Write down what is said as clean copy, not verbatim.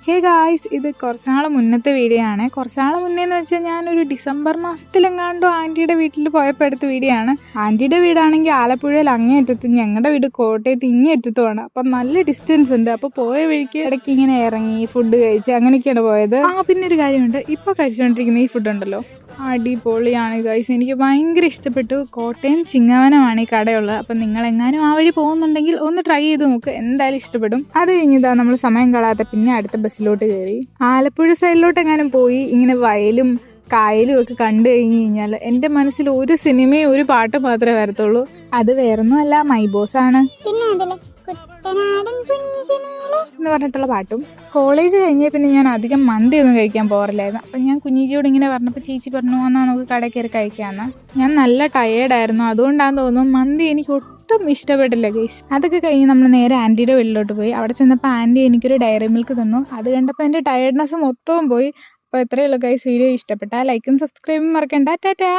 Hey guys, ഇത് കുറച്ച് നാൾ മുന്നത്തെ വീഡിയോ ആണ്. കുറച്ച് നാൾ മുന്നേന്ന് വെച്ചാൽ ഞാനൊരു ഡിസംബർ മാസത്തിലെങ്ങാണ്ടോ ആൻറ്റിയുടെ വീട്ടിൽ പോയപ്പോൾ എടുത്ത വീഡിയോ ആണ്. ആൻറ്റിയുടെ വീടാണെങ്കിൽ ആലപ്പുഴയിൽ അങ്ങേയറ്റത്തും ഞങ്ങളുടെ വീട് കോട്ടയത്ത് ഇങ്ങേയറ്റത്തുമാണ്. അപ്പം നല്ല ഡിസ്റ്റൻസ് ഉണ്ട്. അപ്പോൾ പോയ വഴിക്ക് ഇടയ്ക്ക് ഇങ്ങനെ ഇറങ്ങി ഫുഡ് കഴിച്ച് അങ്ങനെയൊക്കെയാണ് പോയത്. പിന്നെ ഒരു കാര്യമുണ്ട്, ഇപ്പോൾ കഴിച്ചുകൊണ്ടിരിക്കുന്ന ഈ ഫുഡ് ഉണ്ടല്ലോ, അടിപൊളിയാണ് ഗൈസ്. എനിക്ക് ഭയങ്കര ഇഷ്ടപ്പെട്ടു. കോട്ടയം ചിങ്ങവനമാണ് ഈ കടയുള്ളത്. അപ്പം നിങ്ങളെങ്ങാനും ആ വഴി പോകുന്നുണ്ടെങ്കിൽ ഒന്ന് ട്രൈ ചെയ്ത് നോക്ക്, എന്തായാലും ഇഷ്ടപ്പെടും. അത് കഴിഞ്ഞതാ നമ്മൾ സമയം കളയാത്ത പിന്നെ അടുത്ത ബസ്സിലോട്ട് കയറി ആലപ്പുഴ സൈഡിലോട്ട് എങ്ങാനും പോയി ഇങ്ങനെ വയലും കായലും ഒക്കെ കണ്ടു കഴിഞ്ഞ് കഴിഞ്ഞാൽ എൻ്റെ മനസ്സിൽ ഒരു സിനിമയും ഒരു പാട്ട് മാത്രമേ വരത്തുള്ളൂ. അത് വേറൊന്നും അല്ല, മൈ ബോസ് ആണ് എന്ന് പറഞ്ഞിട്ടുള്ള പാട്ടും. കോളേജ് കഴിഞ്ഞേ പിന്നെ ഞാൻ അധികം മന്തി ഒന്നും കഴിക്കാൻ പോകാറില്ലായിരുന്നു. അപ്പം ഞാൻ കുഞ്ഞിജിയോട് ഇങ്ങനെ പറഞ്ഞപ്പോൾ ചേച്ചി പറഞ്ഞു എന്നാൽ നമുക്ക് കടയിൽ കയറി കഴിക്കാമെന്ന്. ഞാൻ നല്ല ടയേർഡായിരുന്നു, അതുകൊണ്ടാണെന്ന് തോന്നുന്നു മന്തി എനിക്ക് ഒട്ടും ഇഷ്ടപ്പെട്ടില്ല ഗൈസ്. അതൊക്കെ കഴിഞ്ഞ് നമ്മൾ നേരെ ആൻറ്റിയുടെ വീട്ടിലോട്ട് പോയി. അവിടെ ചെന്നപ്പോൾ ആൻറ്റി എനിക്കൊരു ഡയറി മിൽക്ക് തന്നു. അത് കണ്ടപ്പോൾ എൻ്റെ ടയർഡ്നെസ് മൊത്തവും പോയി. അപ്പോൾ ഇത്രയേ ഉള്ളൂ ഗൈസ്. വീഡിയോ ഇഷ്ടപ്പെട്ടാൽ ലൈക്കും സബ്സ്ക്രൈബും മറക്കണ്ട. ടാറ്റാ.